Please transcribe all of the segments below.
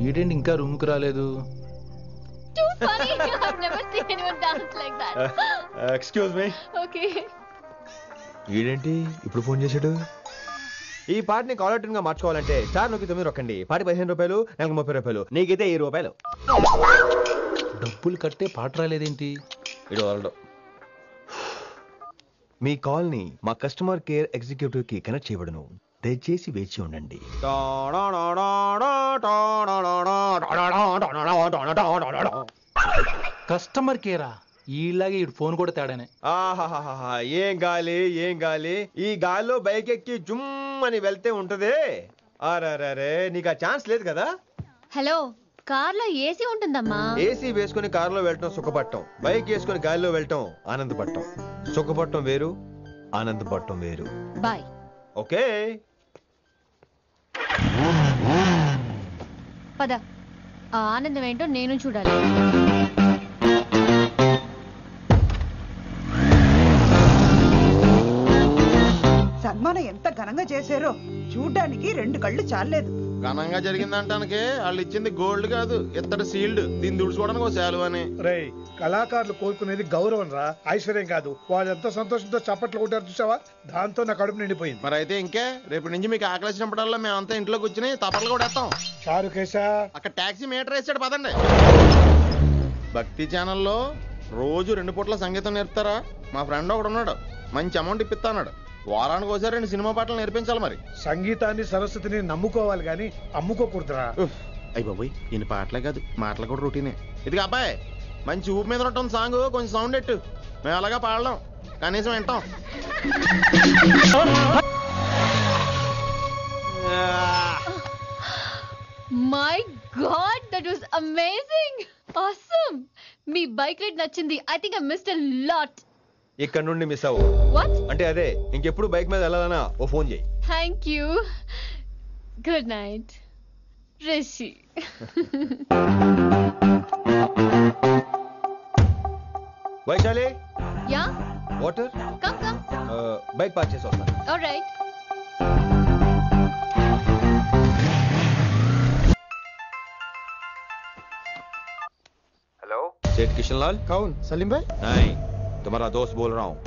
వీడేంటి ఇంకా రూమ్ కు రాలేదు? Excuse me. ఓకే. వీడేంటి ఇప్పుడు ఫోన్ చేశాడు? ఈ పాటని కాలర్ ట్యూన్ గా మార్చుకోవాలంటే స్టార్ నొక్కి 9 రొక్కండి. పాటి 15 రూపాయలు, నెలకు 30 రూపాయలు, నీకైతే 10 రూపాయలు. డబ్బులు కట్టే పాట రాలేదేంటి? ఇడు వదలడు. మీ కాల్ ని మా కస్టమర్ కేర్ ఎగ్జిక్యూటివ్ కి కనెక్ట్ చేయబడును. దయచేసి వేచి ఉండండి. కస్టమర్ కేరా? ఈలాగే ఇటు ఫోన్ కూడా తేడానే. ఆహాహాహా, ఏం గాలి ఏం గాలి. ఈ గాలిలో బైక్ ఎక్కి జుమ్ అని వెళ్తే ఉంటదే. అరే నీకు ఆ ఛాన్స్ లేదు కదా. హలో, కార్ లో ఏసీ ఉంటుందమ్మా. ఏసీ వేసుకుని కారులో వెళ్ళటం సుఖపట్టం, బైక్ వేసుకుని గాలిలో వెళ్ళటం ఆనందపట్టం. సుఖపట్టం వేరు, ఆనందపట్టం వేరు. బాయ్. ఓకే పద, ఆ ఆనందం ఏంటో నేను చూడాలి. సన్మానం ఎంత ఘనంగా చేశారో చూడ్డానికి 2 కళ్ళు చాలేదు. ఘనంగా జరిగిందంటానికి వాళ్ళు ఇచ్చింది గోల్డ్ కాదు, ఇత్తడి సీల్డ్. దీన్ని దుడుచుకోవడానికి ఒక శాలువ అని. రేయ్, కళాకారులు కోరుకునేది గౌరవం రా, ఐశ్వర్యం కాదు. వాళ్ళు ఎంతో సంతోషంతో చప్పట్లు కొట్టారు చూసావా, దాంతో నా కడుపు నిండిపోయింది. మరి అయితే ఇంకే, రేపటి నుంచి మీకు ఆకలి వచ్చినప్పుడల్లా మేమంతా ఇంట్లో కూర్చుని తప్పట్లు కూడా వేస్తాం. చారు కేశా, అక్కడ టాక్సీ మీటర్ వేసాడు, పదండి. భక్తి ఛానల్లో రోజు 2 పూట్ల సంగీతం నేర్పుతారా? మా ఫ్రెండ్ ఒకడు ఉన్నాడు, మంచి అమౌంట్ ఇప్పిస్తా అన్నాడు. వారానికి ఒకసారి 2 సినిమా పాటలు నేర్పించాలి. మరి సంగీతాన్ని సరస్వతిని నమ్ముకోవాలి గాని అమ్ముకోకూడదురా. అయ్యి బాబోయ్, ఈయన పాటలే కాదు మాటలు కూడా రొటీనే. ఇదిగా అబ్బాయి, మంచి ఊపి మీద ఉంటుంది సాంగ్, కొంచెం సౌండ్ ఎట్టు. మేము అలాగా పాడలేం, కనీసం వింటాం. My god, that was amazing. Awesome. మీ బైక్ రైడ్ నచ్చింది. I think I missed a lot. ఇక్కడ నుండి మిస్ అవ్వు. వాట్? అంటే అదే, ఇంకెప్పుడు బైక్ మీద వెళ్ళాలన్నా ఓ ఫోన్ చేయి. Thank you. Good night Rishi. Vaishali, yeah, water. Come come. Bike park చేసి వస్తాను. ఆల్రైట్. हेलो, सेठ किशनलाल। కౌన్ సలీం భాయ్? नहीं, तुम्हारा दोस्त बोल रहा हूँ.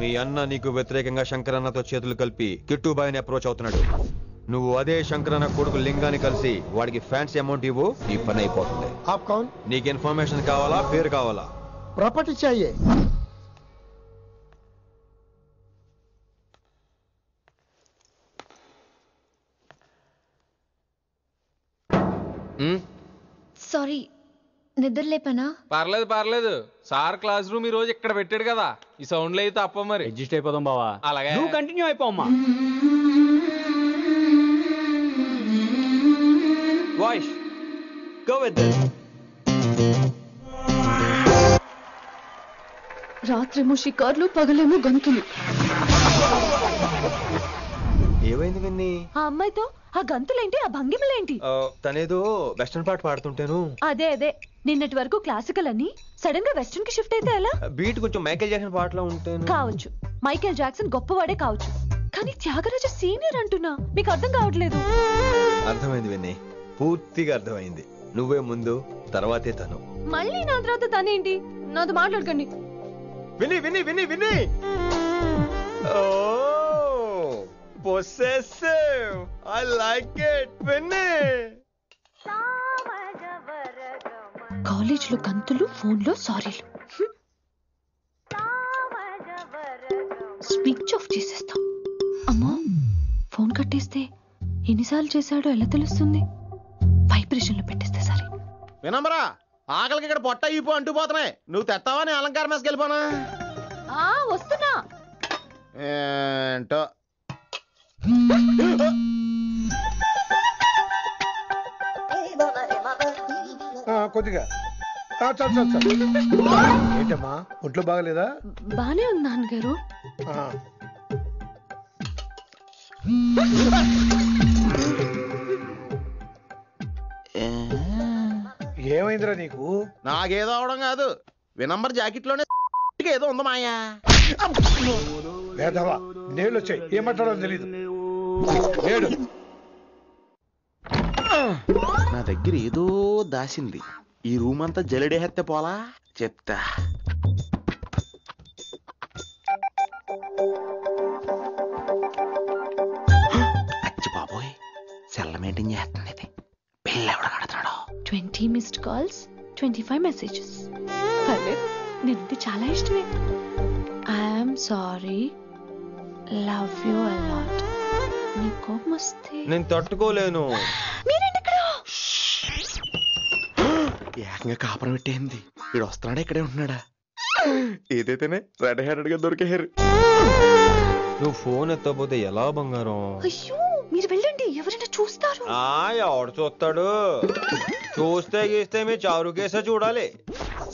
మీ అన్న నీకు వ్యతిరేకంగా శంకరన్నతో చేతులు కలిపి కిట్టుబాయిని అప్రోచ్ అవుతున్నాడు. నువ్వు అదే శంకరన్న కొడుకు లింగాన్ని కలిసి వాడికి ఫ్యాన్సీ అమౌంట్ ఇవ్వు, నీ పని అయిపోతుంది. आप कौन? నీకు ఇన్ఫర్మేషన్ కావాలా, పేరు కావాలా? प्रॉपर्टी चाहिए. సారీ, నిద్ర లేపనా? పర్లేదు పర్లేదు, సార్ క్లాస్ రూమ్ ఈ రోజు ఇక్కడ పెట్టాడు కదా, ఈ సౌండ్లు అయితే తప్ప మరి అడ్జస్ట్ అయిపోదాం బావా. అలాగే నువ్వు కంటిన్యూ అయిపోమ్మా. వాయిస్ గో విత్ దిస్. రాత్రేమో షికార్లు, పగలేమో గంతులు. ఏమైంది విన్ని? ఆ అమ్మాయితో ఆ గంతులేంటి, ఆ భంగిమలేంటి? తనేదో వెస్టర్న్ పాట పాడుతుంటేను. అదే అదే, నిన్నటి వరకు క్లాసికల్ అని సడన్ గా వెస్టర్న్ కి షిఫ్ట్ అయితే ఎలా? బీట్ కొంచెం మైకేల్ జాక్సన్ పాటలో ఉంటాను. కావచ్చు, మైకేల్ జాక్సన్ గొప్పవాడే కావచ్చు, కానీ త్యాగరాజ సీనియర్ అంటున్నా. మీకు అర్థం కావట్లేదు. అర్థమైంది విన్ని, పూర్తిగా అర్థమైంది. నువ్వే ముందు, తర్వాతే తను. మళ్ళీ నా తర్వాత తనేంటి? నాతో మాట్లాడకండి. విని విని విని విని possessive. I like it. విని కాలేజ్ లో గంతులు, ఫోన్ లో సారీలు. స్విచ్ ఆఫ్ చేసేస్తా. అమ్మో, ఫోన్ కట్టేస్తే ఎన్నిసార్లు చేశాడో ఎలా తెలుస్తుంది? వైబ్రేషన్ లో పెట్టేస్తే సరే. వినమ్రా, ఆకలికి ఇక్కడ పొట్ట ఈపు అంటూ పోతున్నాయి. నువ్వు తెస్తావా, నేను అలంకారం వేసుకెళ్ళిపోనా? వస్తున్నా. ఏంటో కొద్దిగా చాలు. ఏంటమ్మా, ఒంట్లో బాగలేదా? బానే ఉంది నాన్నగారు. ఏమైందిరా నీకు? నాకేదో అవడం కాదు, వినంబర్ జాకెట్ లోనే ఏదో ఉంది మాయా. లేదవా, నేళ్ళు వచ్చాయి, ఏమంటాడో తెలీదు. నేడు నా దగ్గర ఏదో దాసింది. ఈ రూమ్ అంతా జలడేహెత్తే పోలా చెప్తా. అచ్చి బాబోయ్, సెల్ల మెయింటైన్ చేస్తుంది ఇది. పిల్ల ఎవడ కడుతున్నాడు? 20 మిస్డ్ కాల్స్, 25 మెసేజెస్. పర్లేదు, నేనంటే చాలా ఇష్టమే. I'm sorry, love you a lot. నీ కోపం వస్తే నేను తట్టుకోలేను. మీరేంటి ఇక్కడ? ఏకంగా కాపురం పెట్టేంది. వీడు వస్తున్నాడా ఇక్కడే ఉంటున్నాడా? ఏదైతేనే రెడ్ హ్యాండెడ్ గా దొరికేహారు. నువ్వు ఫోన్ ఎత్తకపోతే ఎలా బంగారం? అయ్యో, మీరు వెళ్ళండి, ఎవరైనా చూస్తారు. ఎవడు చూస్తాడు? చూస్తే గీస్తే మీ చారు కేసే చూడాలి.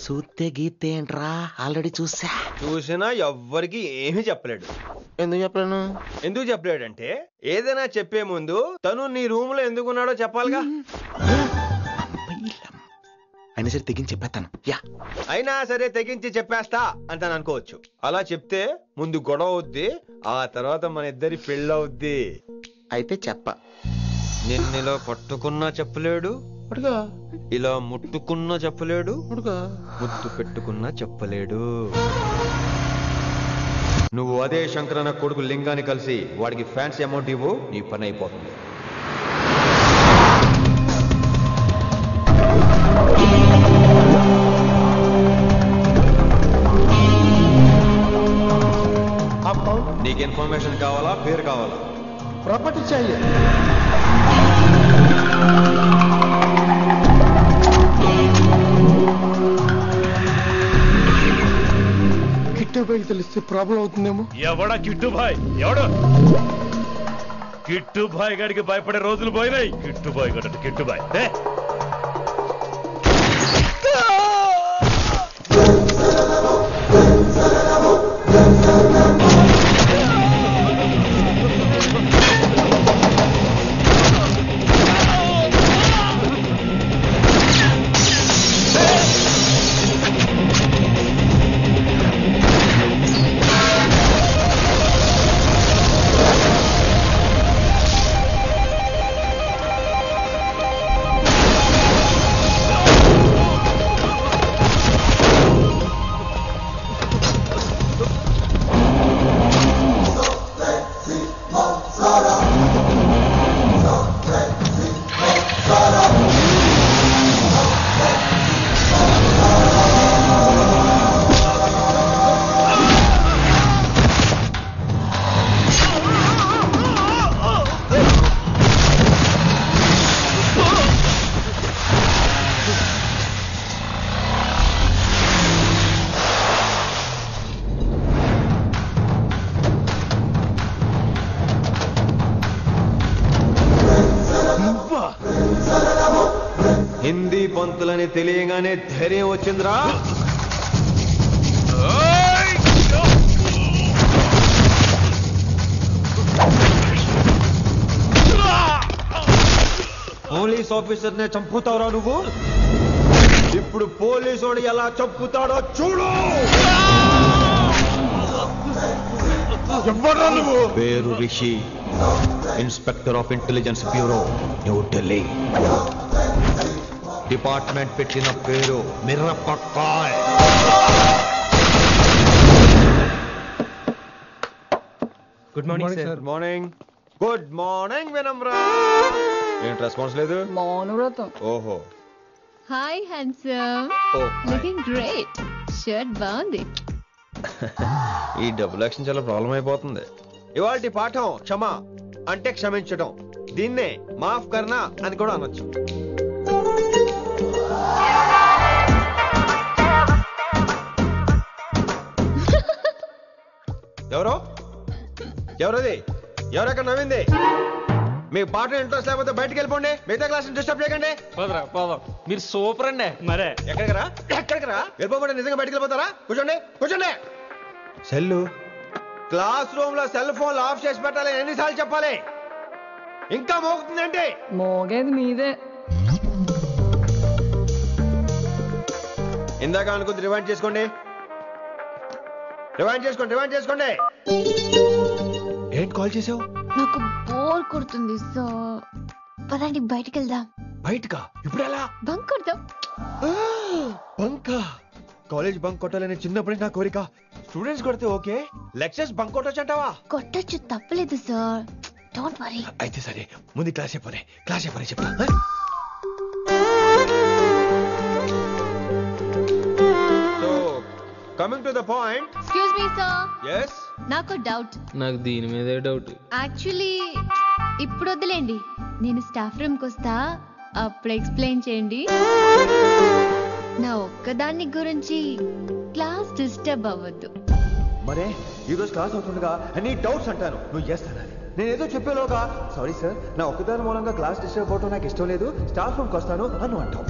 చూస్తే గీతే ఏంట్రా, ఆల్రెడీ చూసినా ఎవ్వరికి ఏమీ చెప్పలేడు. ఎందుకు చెప్పలేను? ఎందుకు చెప్పలేడంటే ఏదైనా చెప్పే ముందు తను నీ రూమ్ లో ఎందుకున్నాడో చెప్పాలిగా. అయినా సరే తెగించి చెప్పేస్తాను. అయినా సరే తెగించి చెప్పేస్తా అంటాను అనుకోవచ్చు. అలా చెప్తే ముందు గొడవ అవుద్ది, ఆ తర్వాత మన ఇద్దరి పెళ్ళవుద్ది. అయితే చెప్ప. నిన్నెలా పట్టుకున్నా చెప్పలేడు, ఇలా ముట్టుకున్నా చెప్పలేడు, ముద్దు పెట్టుకున్నా చెప్పలేడు. నువ్వు అదే శంకరన్న కొడుకు లింగాన్ని కలిసి వాడికి ఫ్యాన్సీ అమౌంట్ ఇవ్వు, నీ పని అయిపోతుంది. నీకు ఇన్ఫర్మేషన్ కావాలా, పేరు కావాలా? ప్రాపర్టీ चाहिए. కిట్టుబాయ్ తెలిస్తే ప్రాబ్లం అవుతుందేమో. ఎవడా కిట్టుబాయ్? ఎవడు? కిట్టుబాయ్ గారికి భయపడే రోజులు పోయినాయి. కిట్టుబాయ్ గడ కిట్టుబాయ్ హిందీ పంతులని తెలియగానే ధైర్యం వచ్చిందిరా. పోలీస్ ఆఫీసర్ నే చంపుతావురా నువ్వు. ఇప్పుడు పోలీసోడు ఎలా చంపుతాడో చూడు. పేరు Rishi, inspector of intelligence bureau, New Delhi. Department పెట్టిన పేరు మిర్రపక్కాయ్. Good morning sir. Good morning. Good morning Vinamra. ఏంటి రెస్పాన్స్ లేదు? మౌనవ్రతం. ఓహో. Hi handsome, looking great. Shirt బాగుంది. ఈ డబుల్ యాక్షన్ చాలా ప్రాబ్లం అయిపోతుంది. ఇవాల్టి పాఠం క్షమ అంటే క్షమించడం. దీన్నే మాఫ్ కర్నా అని కూడా అనొచ్చు. ఎవరో ఎవరది? ఎవరెక్కడ నవ్వింది? మీ పాట ఇంట్రెస్ట్ లేకపోతే బయటకు వెళ్ళిపోండి. మిగతా క్లాస్ డిస్టర్బ్ చేయకండి. మీరు సూపర్ అండి. మరే ఎక్కడికి రా వెళ్ళిపోమంటే నిజంగా బయటకు వెళ్ళిపోతారా? కూర్చోండి కూర్చోండి. సెల్లు క్లాస్ రూమ్ లో సెల్ ఫోన్లు ఆఫ్ చేసి పెట్టాలి. ఎన్నిసార్లు చెప్పాలి? ఇంకా మోగుతుందంటే మోగేది మీదే. ఇందాక అనుకుంది రివైండ్ చేసుకోండి. రివైండ్ చేసుకోండి. ఏంటి కాల్ చేసావు? నాకు బోర్ కొడుతుంది, సో పదండి బయటికి వెళ్దాం. బయటకా ఇప్పుడు ఎలా? బంక్ కొడతాం. బంకా? కాలేజ్ బంక్ కొట్టాలని చిన్నప్పుడే నా కోరిక. స్టూడెంట్స్ కొడితే ఓకే, లెక్చర్స్ బంక్ కొట్టొచ్చు అంటావా? కొట్టచ్చు, తప్పలేదు సార్. Don't worry. అయితే సరే, ముందు క్లాస్ చెప్పనే చెప్తా. So coming to the point. Excuse me sir. yes నాకు డౌట్. నాకు దీని మీదే డౌట్. యాక్చువల్లీ ఇప్పుడు వద్దులేండి, నేను స్టాఫ్ రూమ్కి వస్తా, అప్పుడు ఎక్స్ప్లెయిన్ చేయండి. నా ఒక్కదాన్ని గురించి క్లాస్ డిస్టర్బ్ అవ్వద్దు. మరే ఈ రోజు క్లాస్ అవుతుండగా అన్ని డౌట్స్ అంటాను, నువ్వు చేస్తాను. నేను ఏదో చెప్పేలోగా సారీ సార్, నా ఒక్కదాని మూలంగా క్లాస్ డిస్టర్బ్ అవటం నాకు ఇష్టం లేదు, స్టాఫ్ రూమ్కి వస్తాను అని అంటావు.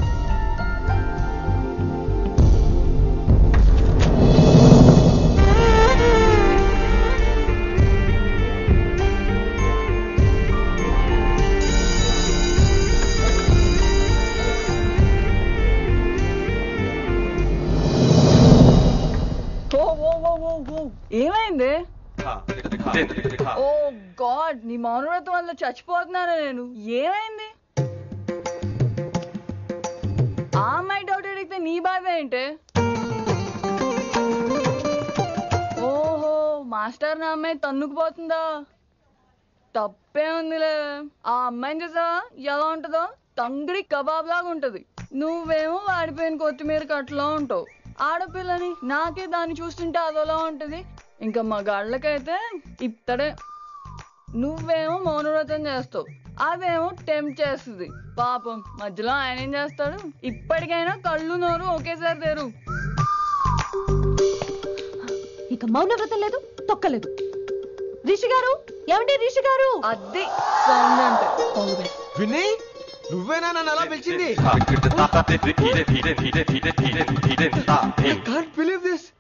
ఏమైంది? ఓ గాడ్, నీ మౌనవ్రతం వల్ల చచ్చిపోతున్నాను నేను. ఏమైంది? ఆ అమ్మాయి డౌట్ అడిగితే నీ బాధ ఏంటి? ఓహో, మాస్టర్ నా అమ్మాయి తన్నుకుపోతుందా? తప్పే ఉందిలే. ఆ అమ్మాయిని చూసావా ఎలా ఉంటుందో? తంగిడి కబాబ్ లాగా ఉంటది. నువ్వేమో వాడిపోయిన కొత్తిమీర కట్లా ఉంటావు. ఆడపిల్లని నాకే దాన్ని చూస్తుంటే అదోలా ఉంటది. ఇంకా మగాళ్ళకైతే ఇత్తడే. నువ్వేమో మౌనవ్రతం చేస్తావు, అదేమో టెంప్ట్ చేస్తుంది. పాపం మధ్యలో ఆయన ఏం చేస్తాడు? ఇప్పటికైనా కళ్ళు నోరు ఒకేసారి తెరు. ఇక మౌనవ్రతం లేదు, తొక్కలేదు. రిషి గారు, ఏమండి రిషి గారు? అది సౌండ్ అంటే. విన్నీ, నువ్వేనా నన్ను అలా పిలిచింది?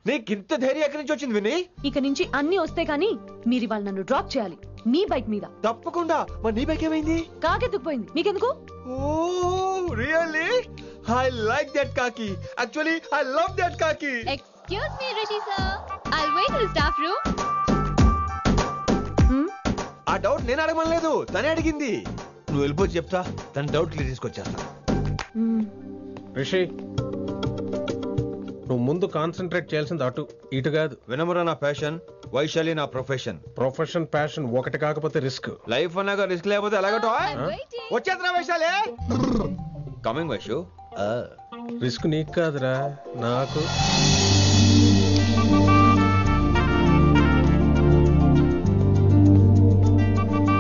నీకింత ధైర్యం ఎక్కడి నుంచి వచ్చింది విన్నీ? ఇక నుంచి అన్ని వస్తే కానీ మీరు ఇవాళ నన్ను డ్రాప్ చేయాలి మీ బైక్ మీద. తప్పకుండా. మరి నీ బైక్ ఏమైంది? కాకెత్తుకుపోయింది. మీకెందుకు? Oh really? I like that కాకి. యాక్చువల్లీ ఐ లవ్ దట్ కాకి. Excuse me Rishi sir, I'll wait in staff room. ఆ డౌట్ నేను అడగమనలేదు, తనే అడిగింది. నువ్వు వెళ్ళిపోయి చెప్తా, తన డౌట్ క్లియర్ తీసుకొచ్చేస్తా. రిషి, నువ్వు ముందు కాన్సన్ట్రేట్ చేయాల్సింది అటు ఇటు కాదు. వినమ్ర నా ప్యాషన్, వైశాలి నా ప్రొఫెషన్. ప్రొఫెషన్ ప్యాషన్ ఒకటి కాకపోతే రిస్క్. లైఫ్ అన్నాక రిస్క్ లేకపోతే ఎలాగటో? వచ్చేద్రా వైశాలి. కమింగ్ వైషు. రిస్క్ నీకు కాదురా, నాకు.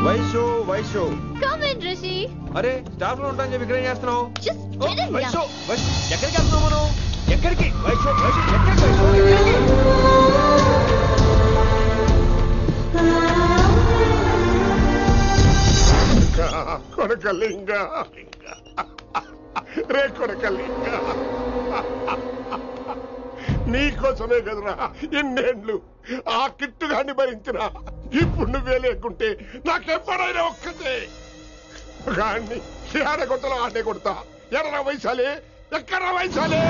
Vaishu Vaishu come in Rishi. అరే స్టాఫ్ లో ఉంటాను చెప్పి ఇక్కడ ఏం చేస్తున్నావు? Just get in. Vaishu Vaishu ఎక్కడికి వెళ్తున్నావు మనం? ఎక్కడికి? వైషు వైషు ఎక్కడికి? వైషు ఎక్కడికి? కొడకలింగ రే కొడకలింగ, నీకోసమే కదరా ఎన్నేళ్ళు ఆ కిట్టుగాన్ని భరించినా. ఇప్పుడు నువ్వే లేకుంటే నాకెప్పుడైనా ఒక్కతే గాన్ని ఆడ కొట్టలో ఆడే కొడతా. ఎర్ర వైశాలి, ఎక్కడ వైశాలి?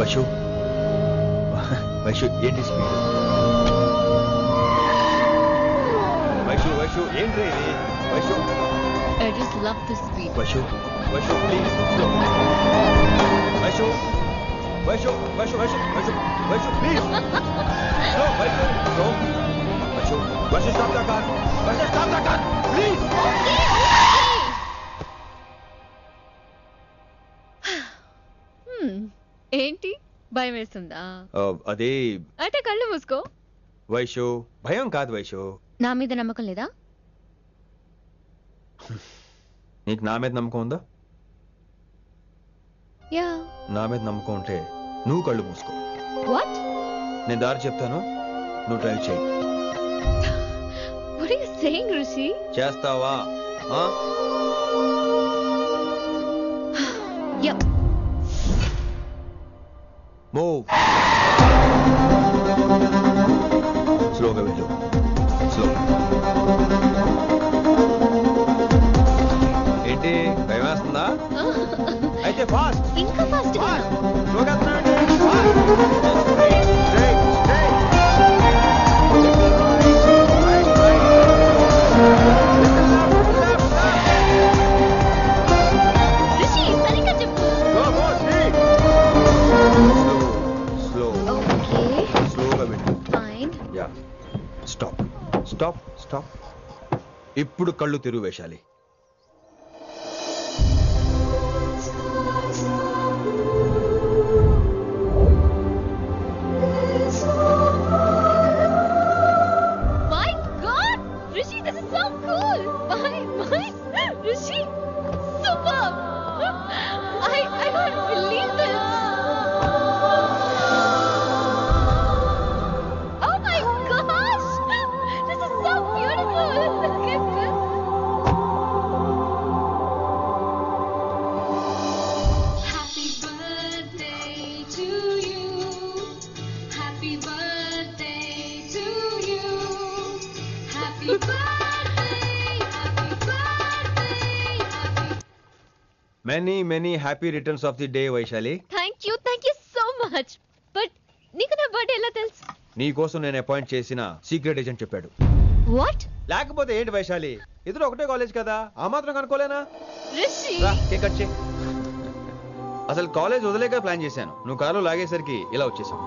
వైషు వైషు ఏంటి స్పీడ్? వైషు వైషు ఏంటి ఇది? Vaishu I just love the speed. Vaishu Vaishu please slow. Vaishu Vaishu Vaishu Vaishu Vaishu Vaishu please slow. Vaishu slow. Vaishu Vaishu stop the car. Vaishu stop the car please. ఏంటి భయం వేస్తుందా? అదే అయితే కళ్ళు మూసుకో. వైషు భయం కాదు వైషు. నా మీద నమ్మకం లేదా? నీకు నా మీద నమ్మకం ఉందా? యా. నా మీద నమ్మకం ఉంటే నువ్వు కళ్ళు మూసుకో. వాట్? నేను దారి చెప్తాను, నువ్వు డ్రైవ్ చేయి. What are you saying, Rishi? చేస్తావా? Yep. మూవ్. స్లోగా వెళ్ళు. స్లో. ఏంటి భయం వేస్తుందా? అయితే ఫాస్ట్. ఇంకా ఫాస్ట్ గా. స్లోగా వెళ్తున్నాడు. Stop stop. ఇప్పుడు కళ్ళు తెరువు వేశాలి. My God! Rishi, this is so cool! Rishi! Superb! I can't believe this! Oh my gosh! This is so beautiful! Look at this! Happy birthday to you. Happy birthday to you. Happy birthday, happy birthday, happy. Many happy returns of the day Vaishali. Thank you so much! But నీకు నా birthday ఎలా తెలుసు? నీ కోసం నేను appoint చేసిన secret agent చెప్పాడు. What? లేకపోతే ఏంటి వైశాలి, ఇద్దరు ఒకటే కాలేజ్ కదా, ఆ మాత్రం కనుక్కోలేనా? Rishi! రా, కేక్ కట్ చేయి. అసలు కాలేజ్ వదిలేక ప్లాన్ చేశాను, నువ్వు కారు లాగేసరికి ఇలా వచ్చేసాం.